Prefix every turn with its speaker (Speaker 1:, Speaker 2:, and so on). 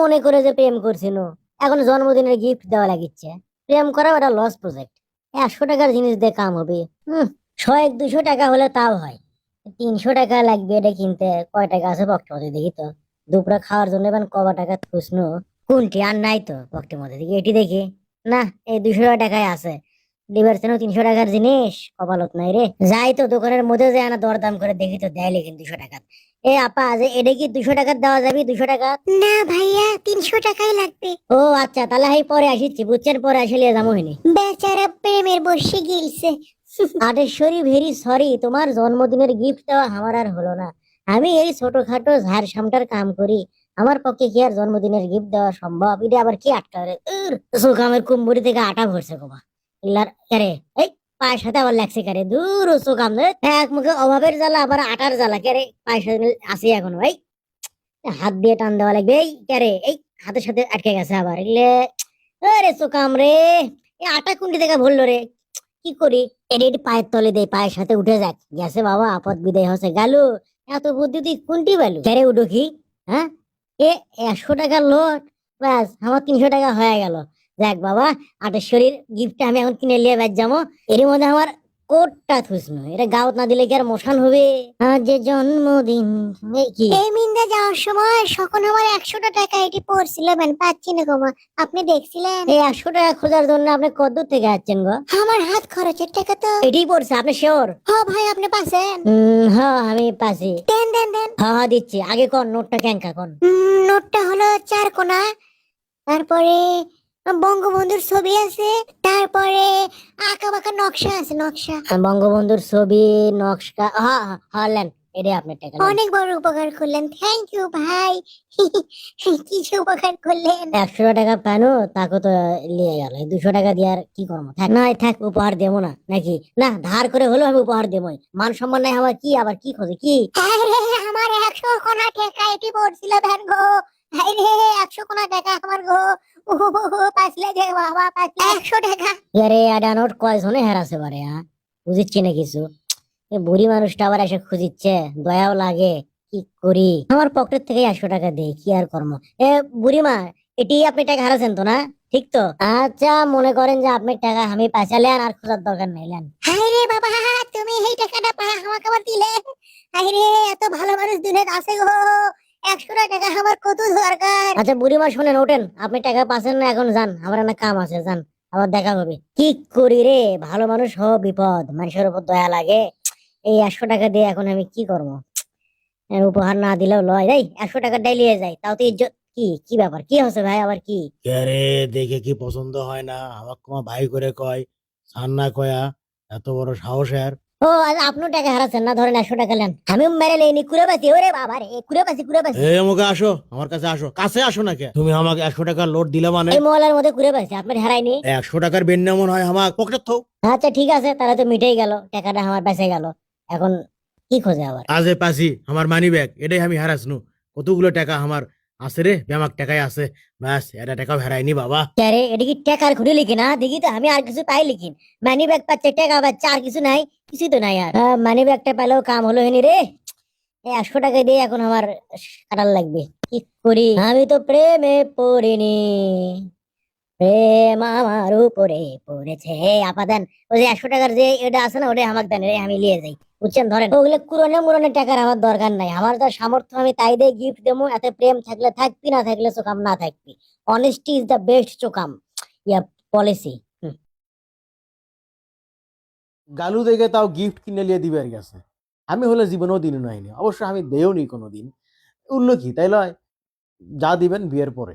Speaker 1: মনে করে যে প্রেম করছিল, এখন জন্মদিনের গিফট দেওয়া লাগিচ্ছে। প্রেম করা ওটা লস প্রজেক্ট। 100 টাকার জিনিস দিয়ে কাম হবে? 100-200 টাকা হলে তাও হয়। 300 টাকা লাগবে এটা কিনতে। কয় টাকা আছে পকেটের মধ্যে দেখি তো। দুপুরে খাওয়ার জন্য এবার কবা টাকা খুশনু? কোনটি আর নাই তো পকেটের মধ্যে, দেখি এটি দেখি। না, এই 200 টাকায় আছে। লিভার 300 টাকার জিনিস কপালত নাই রে। যাই তো দোকানের মধ্যে যাই না, দরদাম করে দেখি তো দেয় লেখেন 200 টাকা। এ আপা, যে এটা কি 200 টাকার দেওয়া যাবে? 200 টাকা?
Speaker 2: না ভাইয়া, 300 টাকাই লাগবে।
Speaker 1: ও আচ্ছা, তাহলে আমি পরে আসিচ্ছি, বুঝছেন? পরে আসলে যাবো হইনি।
Speaker 2: বেচারা প্রেমের বসে গিলছে।
Speaker 1: আটেশ্বরী, ভেরি সরি, তোমার জন্মদিনের গিফট দেওয়া আমার আর হলো না। আমি এই ছোটখাটো ঝাড়সামটার কাম করি, আমার পক্ষে কি আর জন্মদিনের গিফট দেওয়া সম্ভব? এটা আবার কি আটকা রে? সুকামের কুম্বুরি থেকে আটা ভরছে গোবা ইল্লার কারে। এই পায়ের সাথে আবার লাগছে কারে? দূর সুকাম রে, এক মুখে অভাবের জ্বালা আবার আটার জ্বালা। কারে পায়ের সাথে আসি এখনো? এই হাত দিয়ে টান দেওয়া লাগবে। এই কারে, এই হাতের সাথে আটকে গেছে আবার এগুলে। আরে সুকাম রে, এই আটা কুন্ডি থেকে ভরলো রে, কি করি? এটি পায়ের তলে দেয়, পায়ের সাথে উঠে যাক। গেছে বাবা, আপদ বিদায় হচ্ছে গেল। এত বুদ্ধি তুই কোনটি পেলু? কেরে উঠো কি? হ্যাঁ, এ 100 টাকার লোট, ব্যাস আমার 300 টাকা হয়ে গেল। যাক বাবা, আটেশ্বরীর গিফটটা আমি এখন কিনে নিয়ে ব্যাস যাবো। এর মধ্যে আমার কোটটা থুসনো, এটা গাউত না দিলে কি আর মশান হবে? আজ যে জন্মদিন। এই কি?
Speaker 2: এই মিন্দা যাওয়ার সময় সকল আমার 100 টাকা এটি পড়ছিল, মানে পাচ্ছি না গোমা। আপনি দেখছিলেন?
Speaker 1: এই 100 টাকা খোঁজার জন্য আপনি কত থেকে আসছেন গো?
Speaker 2: আমার হাত খরচের টাকা তো।
Speaker 1: এটাই পড়ছে, আপনি শিওর?
Speaker 2: হ্যাঁ ভাই, আপনি পাচ্ছেন?
Speaker 1: হ্যাঁ আমি পাচ্ছি।
Speaker 2: দেন দেন দেন।
Speaker 1: হ্যাঁ হ্যাঁ দিচ্ছি, আগে কোন নোটটা ক্যাঙ্কা কোন।
Speaker 2: নোটটা হলো 4 কোনা, তারপরে বঙ্গবন্ধুর ছবি আছে, তারপরে আঁকা বাঁকা নকশা আছে, নকশা।
Speaker 1: বঙ্গবন্ধুর ছবি, নকশা, হ্যাঁ হ্যাঁ হ্যাঁ, লেন এটাই আপনার টাকা।
Speaker 2: অনেক বড় উপকার করলেন, থ্যাংক ইউ ভাই। কিছু উপকার করলেন।
Speaker 1: 100 টাকা পানো তাকে তো নিয়ে গেল। 200 টাকা দিয়ে আর কি করবো? থাক না, থাক, উপহার দেবো না নাকি? না, ধার করে হলেও আমি উপহার দেবো। মান সম্মান নাই আমার, কি আবার কি খোঁজে কি?
Speaker 2: আরে আমার 100 কোনা টাকা এটি পড়ছিল ভ্যান গো। আরে 100 কোনা টাকা আমার গো। পাঁচলে যে বাবা, পাঁচলে 100 টাকা।
Speaker 1: আরে আডা নোট কয়জনে হেরাছে পারে? হ্যাঁ, বুঝিচ্ছি না কিছু। এই বুড়ি মানুষটা আবার এসে খুঁজিচ্ছে, দয়াও লাগে। কি করি? আমার পকেট থেকে 100 টাকা দেই, কি আর কর্ম। এ বুড়িমা, এটি আপনি টাকা হারাছেন তো না? ঠিক তো? আচ্ছা, মনে করেন যে আপনার টাকা আমি পাইছালেন, আর খোঁজার দরকার নাই, লেন।
Speaker 2: আরে বাবা, তুমি এই টাকাটা আমাকে আবার দিলে? আরে এত ভালো মানুষ দুনিয়াতে আছে গো। 100 টাকা আমার কত দরকার।
Speaker 1: আচ্ছা বুড়িমা শোনেন, ওঠেন। আপনি টাকা পাচ্ছেন না, এখন যান, আমার একটা কাম আছে, যান। আবার দেখা হবে। কি করি রে, ভালো মানুষ হওয়া বিপদ, মানুষের উপর দয়া লাগে। এই 100 টাকা দিয়ে এখন আমি কি করবো? উপহার না দিলেও লয়। এই 100 টাকা ডাইলিয়ে যায়, তাও তো ইজ্জত। কি কি ব্যাপার, কি হচ্ছে ভাই আবার কি?
Speaker 3: রে দেখে কি পছন্দ হয় না? আমাকে তোমার ভাই করে কয়, সান না কয়া, এত বড় সাহস আর।
Speaker 1: ও আজ আপনিও টাকা হারাচ্ছেন না? ধরেন 100 টাকা নেন, আমি মেরে লেনি কুড়ে পাচ্ছি। ওরে বাবা রে, কুড়ে পাচ্ছি, কুড়ে পাচ্ছি।
Speaker 3: এই আমাকে আসো, আমার কাছে আসো, কাছে আসো না কে? তুমি আমাকে 100 টাকার লোড দিলে মানে
Speaker 1: এই মহলার মধ্যে কুড়ে পাচ্ছি, আপনার হারাইনি।
Speaker 3: 100 টাকার বেন্যা মনে হয় আমার পকেটে থাও।
Speaker 1: আচ্ছা ঠিক আছে, তাহলে তো মিটেই গেল, টাকাটা আমার বেঁচে গেল। এখন কি খোঁজে আবার?
Speaker 3: আজে পাসি আমার মানি ব্যাগ, এটাই আমি হারাসনু। কতগুলো টাকা আমার আছে রে, ব্যামাক টাকায় আছে। ব্যাস, এটা টাকাও হারাইনি বাবা।
Speaker 1: আরে এটা কি টাকার খুঁড়ে লিখি না? দেখি তো আমি আর কিছু পাই লিখিন। মানি ব্যাগ পাচ্ছে, টাকা পাচ্ছে, আর কিছু নাই? কিছুই তো নাই আর। মানি ব্যাগটা পেলেও কাম হলো হয়নি রে। এই 100 টাকা দিয়ে এখন আমার কাটার লাগবে। কি করি? আমি তো প্রেমে পড়িনি, প্রেম আমার উপরে পড়েছে। আপা দেন, ওই যে 100 টাকার যে এটা আছে না, ওটাই আমাকে দেন রে, আমি নিয়ে যাই। বুঝছেন? ধরেন ওগুলো কুরনে মুরনে টাকার আমার দরকার নাই। আমার যা সামর্থ্য আমি তাই দিয়ে গিফট দেবো। এতে প্রেম থাকলে থাকবি, না থাকলে চোকাম না থাকবি। অনেস্টি ইজ দ্য বেস্ট চোকাম, ইয়া পলিসি।
Speaker 3: গালু দেখে তাও গিফট কিনে নিয়ে দিবে আর গেছে। আমি হলে জীবনেও দিন নাইনি, অবশ্য আমি দেও নি কোনোদিন। উল্লো কি তাই লয়, যা দিবেন বিয়ের পরে।